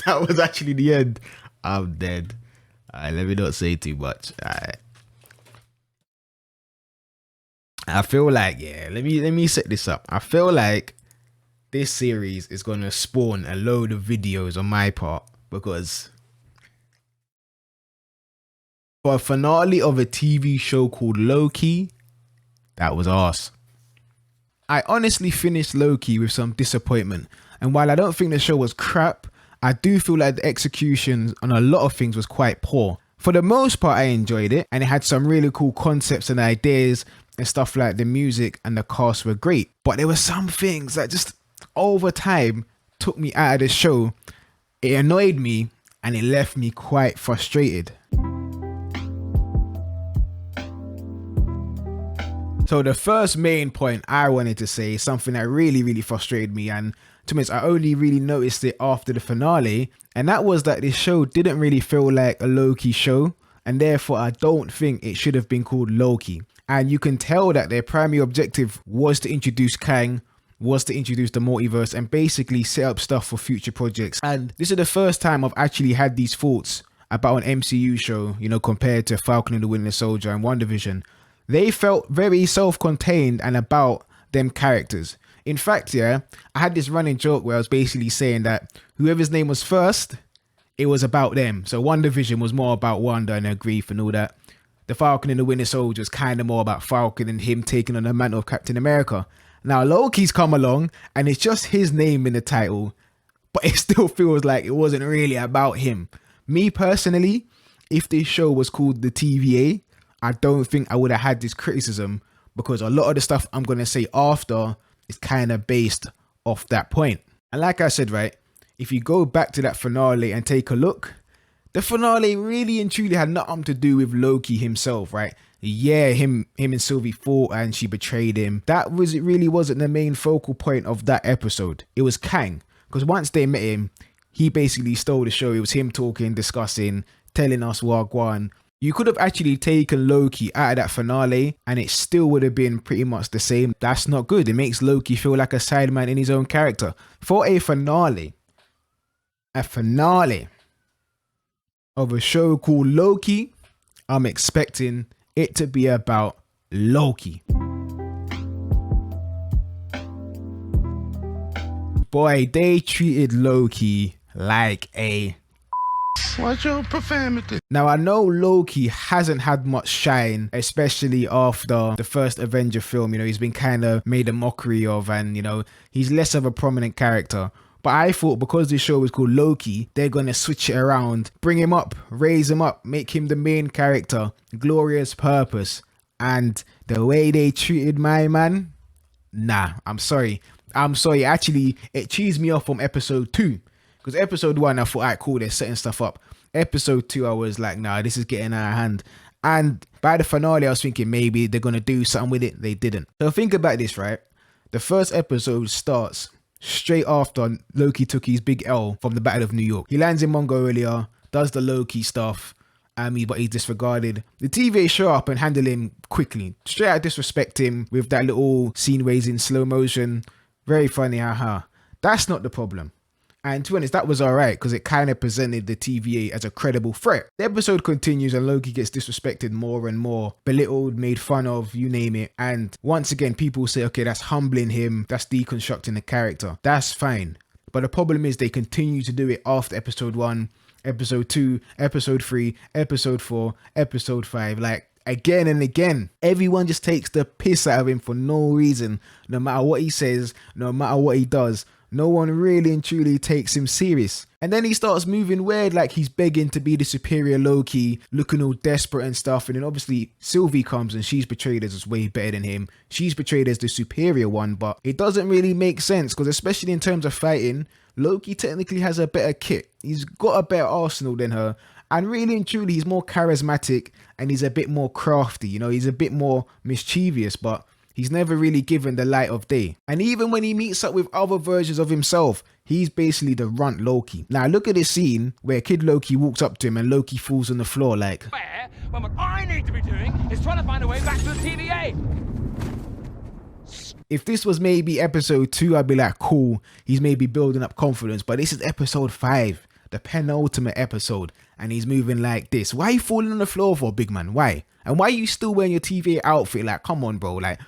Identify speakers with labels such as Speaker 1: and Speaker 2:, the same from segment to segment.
Speaker 1: That was actually the end. I'm dead. Let me not say too much. I feel like, yeah, let me set this up. I feel like this series is gonna spawn a load of videos on my part, because for a finale of a TV show called Loki, that was arse. I honestly finished Loki with some disappointment, and while I don't think the show was crap, I do feel like the execution on a lot of things was quite poor. For the most part, I enjoyed it, and it had some really cool concepts and ideas and stuff, like the music and the cast were great. But there were some things that just over time took me out of the show. It annoyed me and it left me quite frustrated. So the first main point I wanted to say is something that really frustrated me, and to be honest, I only really noticed it after the finale, and that was that this show didn't really feel like a Loki show, and therefore I don't think it should have been called Loki. And you can tell that their primary objective was to introduce Kang, was to introduce the multiverse, and basically set up stuff for future projects. And this is the first time I've actually had these thoughts about an MCU show, you know, compared to Falcon and the Winter Soldier and WandaVision. They felt very self-contained and about them characters. In fact, yeah, I had this running joke where I was basically saying that whoever's name was first, it was about them. So WandaVision was more about Wanda and her grief and all that. The Falcon and the Winter Soldier was kind of more about Falcon and him taking on the mantle of Captain America. Now Loki's come along and it's just his name in the title, but it still feels like it wasn't really about him. Me personally, if this show was called the TVA, I don't think I would have had this criticism, because a lot of the stuff I'm going to say after is kind of based off that point. And like I said, right, if you go back to that finale and take a look, the finale really and truly had nothing to do with Loki himself, right? Yeah, him and Sylvie fought and she betrayed him. It really wasn't the main focal point of that episode. It was Kang, because once they met him, he basically stole the show. It was him talking, discussing, telling us Wagwan. You could have actually taken Loki out of that finale and it still would have been pretty much the same. That's not good. It makes Loki feel like a sideman in his own character. For a finale of a show called Loki, I'm expecting it to be about Loki. Boy, they treated Loki like a...
Speaker 2: What's your profanity?
Speaker 1: Now, I know Loki hasn't had much shine, especially after the first Avenger film. You know, he's been kind of made a mockery of, and, you know, he's less of a prominent character. But I thought because this show is called Loki, they're going to switch it around, bring him up, raise him up, make him the main character, glorious purpose. And the way they treated my man, nah, I'm sorry. Actually, it cheesed me off from episode 2. Because episode 1, I thought, alright, cool, they're setting stuff up. Episode 2, I was like, nah, this is getting out of hand. And by the finale, I was thinking maybe they're going to do something with it. They didn't. So think about this, right? The first episode starts straight after Loki took his big L from the Battle of New York. He lands in Mongolia, does the Loki stuff, but he's disregarded. The TVA show up and handle him quickly. Straight out disrespect him with that little scene where he's in slow motion. Very funny, haha. That's not the problem. And to be honest, that was alright because it kind of presented the TVA as a credible threat. The episode continues and Loki gets disrespected more and more, belittled, made fun of, you name it. And once again, people say, okay, that's humbling him, that's deconstructing the character. That's fine. But the problem is they continue to do it after episode 1, episode 2, episode 3, episode 4, episode 5, like again and again. Everyone just takes the piss out of him for no reason. No matter what he says, no matter what he does. No one really and truly takes him serious. And then he starts moving weird, like he's begging to be the superior Loki, looking all desperate and stuff. And then obviously Sylvie comes and she's portrayed as way better than him. She's portrayed as the superior one, but it doesn't really make sense because especially in terms of fighting, Loki technically has a better kit. He's got a better arsenal than her. And really and truly, he's more charismatic and he's a bit more crafty. You know, he's a bit more mischievous, but he's never really given the light of day. And even when he meets up with other versions of himself, he's basically the runt Loki. Now look at this scene where Kid Loki walks up to him and Loki falls on the floor like...
Speaker 3: When what I need to be doing is trying to find a way back to the TVA.
Speaker 1: If this was maybe episode 2, I'd be like, cool, he's maybe building up confidence. But this is episode 5, the penultimate episode, and he's moving like this. Why are you falling on the floor for, big man? Why? And why are you still wearing your TVA outfit? Like, come on, bro. Like,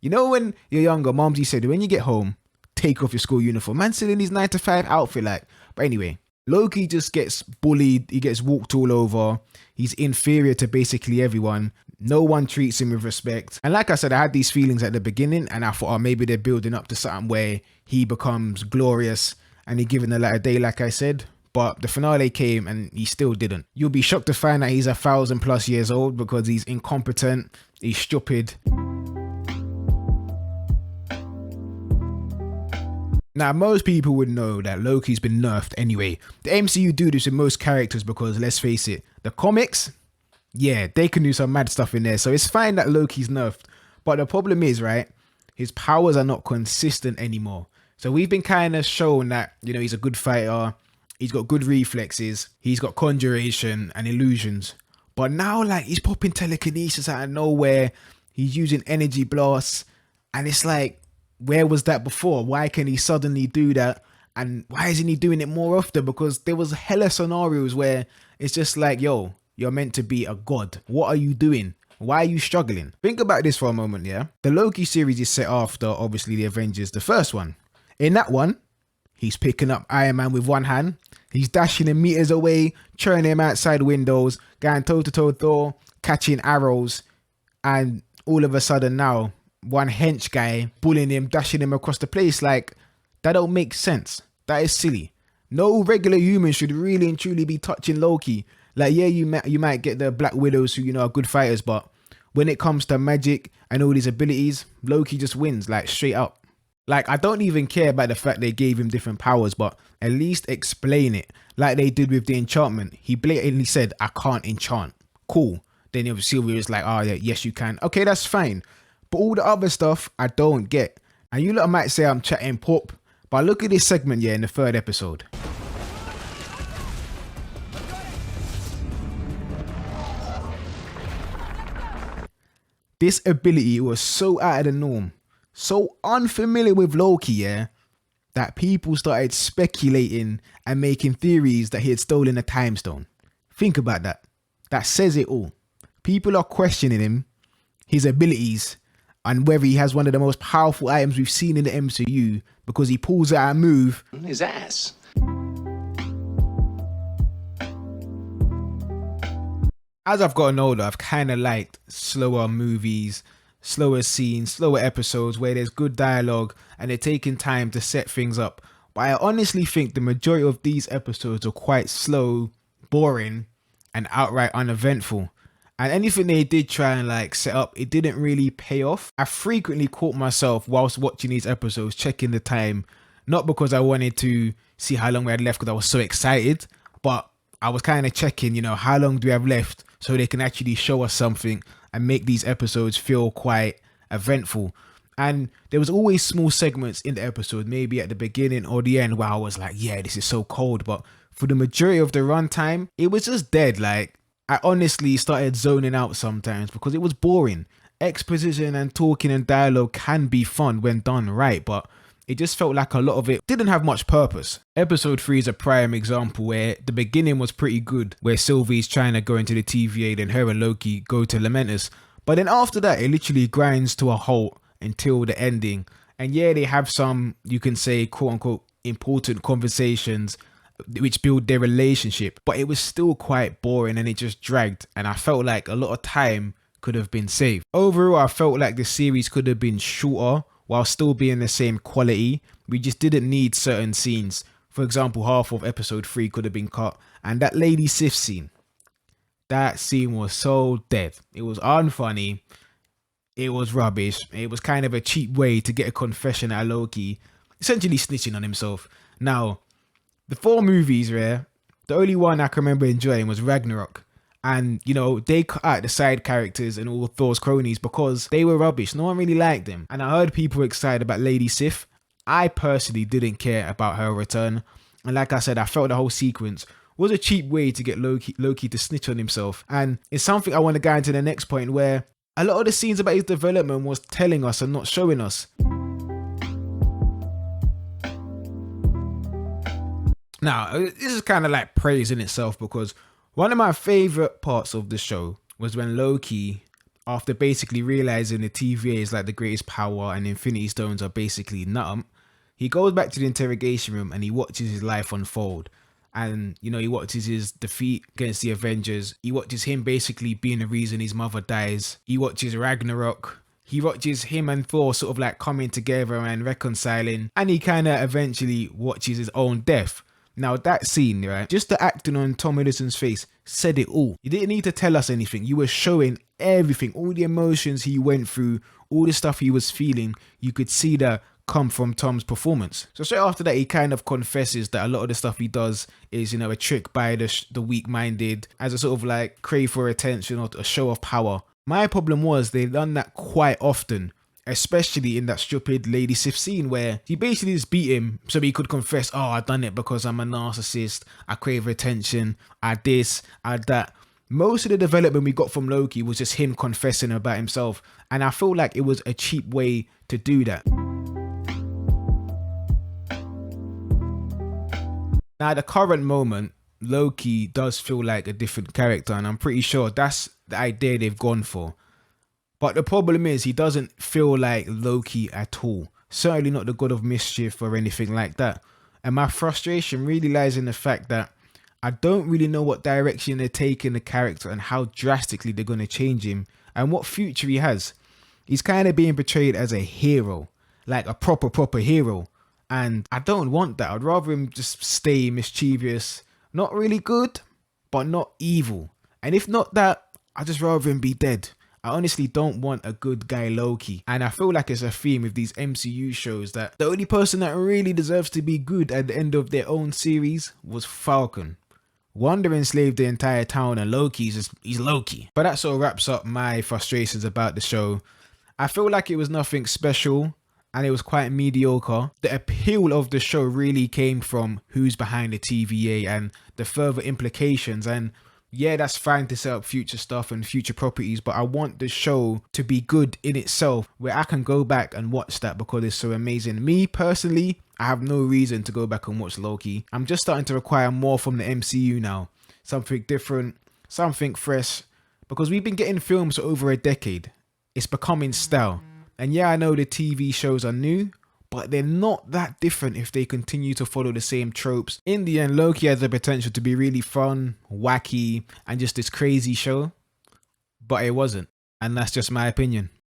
Speaker 1: you know when you're younger, Mumsy said, when you get home, take off your school uniform. Man still in his 9 to 5 outfit. Like, but anyway, Loki just gets bullied. He gets walked all over. He's inferior to basically everyone. No one treats him with respect. And like I said, I had these feelings at the beginning, and I thought, oh, maybe they're building up to something where he becomes glorious and he given the light of day, like I said. But the finale came and he still didn't. You'll be shocked to find that he's 1,000+ years old because he's incompetent, he's stupid. Now, most people would know that Loki's been nerfed anyway. The MCU do this with most characters because, let's face it, the comics, yeah, they can do some mad stuff in there. So it's fine that Loki's nerfed. But the problem is, right, his powers are not consistent anymore. So we've been kind of shown that, you know, he's a good fighter. He's got good reflexes. He's got conjuration and illusions. But now, like, he's popping telekinesis out of nowhere. He's using energy blasts. And it's like, where was that before? Why can he suddenly do that? And why isn't he doing it more often? Because there was hella scenarios where it's just like, yo, you're meant to be a god. What are you doing? Why are you struggling? Think about this for a moment, yeah? The Loki series is set after, obviously, the Avengers, the first one. In that one, he's picking up Iron Man with one hand. He's dashing him meters away, churning him outside windows, going toe-to-toe Thor, catching arrows. And all of a sudden now, one hench guy bullying him, dashing him across the place. Like, that don't make sense. That is silly. No regular human should really and truly be touching Loki. Like, yeah, you might get the Black Widows who, you know, are good fighters, but when it comes to magic and all these abilities, Loki just wins, like, straight up. Like, I don't even care about the fact they gave him different powers, but at least explain it. Like they did with the enchantment. He blatantly said, I can't enchant. Cool. Then Sylvia was like, oh, yeah, yes, you can. Okay, that's fine. But all the other stuff, I don't get. And you lot might say I'm chatting pop, but look at this segment, yeah, in the 3rd episode. This ability was so out of the norm, so unfamiliar with Loki, yeah, that people started speculating and making theories that he had stolen a time stone. Think about that. That says it all. People are questioning him, his abilities, and whether he has one of the most powerful items we've seen in the MCU because he pulls out a move.
Speaker 3: His ass.
Speaker 1: As I've gotten older, I've kind of liked slower movies, slower scenes, slower episodes where there's good dialogue and they're taking time to set things up. But I honestly think the majority of these episodes are quite slow, boring, and outright uneventful. And anything they did try and like set up, it didn't really pay off. I frequently caught myself whilst watching these episodes checking the time, not because I wanted to see how long we had left because I was so excited, but I was kind of checking, you know, how long do we have left so they can actually show us something and make these episodes feel quite eventful. And there was always small segments in the episode, maybe at the beginning or the end, where I was like, yeah, this is so cold. But for the majority of the runtime, it was just dead. Like, I honestly started zoning out sometimes because it was boring. Exposition and talking and dialogue can be fun when done right, but it just felt like a lot of it didn't have much purpose. Episode 3 is a prime example where the beginning was pretty good, where Sylvie's trying to go into the TVA, then her and Loki go to Lamentus. But then after that, it literally grinds to a halt until the ending. And yeah, they have some, you can say, quote unquote, important conversations which build their relationship, but it was still quite boring and it just dragged, and I felt like a lot of time could have been saved. Overall, I felt like the series could have been shorter while still being the same quality. We just didn't need certain scenes. For example, half of episode 3 could have been cut, and that Lady Sif scene, that scene was so dead. It was unfunny, it was rubbish, it was kind of a cheap way to get a confession out of Loki, essentially snitching on himself. Now, the 4 movies, the only one I can remember enjoying was Ragnarok. And, you know, they cut out the side characters and all Thor's cronies because they were rubbish. No one really liked them. And I heard people were excited about Lady Sif. I personally didn't care about her return. And like I said, I felt the whole sequence was a cheap way to get Loki to snitch on himself. And it's something I want to go into the next point, where a lot of the scenes about his development was telling us and not showing us. Now, this is kind of like praise in itself, because one of my favorite parts of the show was when Loki, after basically realizing the TVA is like the greatest power and Infinity Stones are basically nothing, he goes back to the interrogation room and he watches his life unfold. And, you know, he watches his defeat against the Avengers. He watches him basically being the reason his mother dies. He watches Ragnarok. He watches him and Thor sort of like coming together and reconciling. And he kind of eventually watches his own death. Now that scene, right, just the acting on Tom Hiddleston's face said it all. You didn't need to tell us anything. You were showing everything, all the emotions he went through, all the stuff he was feeling. You could see that come from Tom's performance. So straight after that, he kind of confesses that a lot of the stuff he does is, you know, a trick by the weak-minded, as a sort of like crave for attention or a show of power. My problem was they've done that quite often, especially in that stupid Lady Sif scene where he basically just beat him so he could confess, oh, I done it because I'm a narcissist, I crave attention, I this, I that. Most of the development we got from Loki was just him confessing about himself, and I feel like it was a cheap way to do that. Now, at the current moment, Loki does feel like a different character, and I'm pretty sure that's the idea they've gone for. But the problem is he doesn't feel like Loki at all. Certainly not the god of mischief or anything like that. And my frustration really lies in the fact that I don't really know what direction they're taking the character and how drastically they're going to change him and what future he has. He's kind of being portrayed as a hero, like a proper hero. And I don't want that. I'd rather him just stay mischievous, not really good, but not evil. And if not that, I'd just rather him be dead. I honestly don't want a good guy Loki. And I feel like it's a theme with these MCU shows that the only person that really deserves to be good at the end of their own series was Falcon. Wanda enslaved the entire town and he's Loki. But that sort of wraps up my frustrations about the show. I feel like it was nothing special and it was quite mediocre. The appeal of the show really came from who's behind the TVA and the further implications. And yeah, that's fine to set up future stuff and future properties, but I want the show to be good in itself, where I can go back and watch that because it's so amazing. Me personally, I have no reason to go back and watch Loki. I'm just starting to require more from the MCU now. Something different, something fresh, because we've been getting films for over a decade. It's becoming stale. And yeah, I know the TV shows are new, but they're not that different if they continue to follow the same tropes. In the end, Loki has the potential to be really fun, wacky, and just this crazy show. But it wasn't. And that's just my opinion.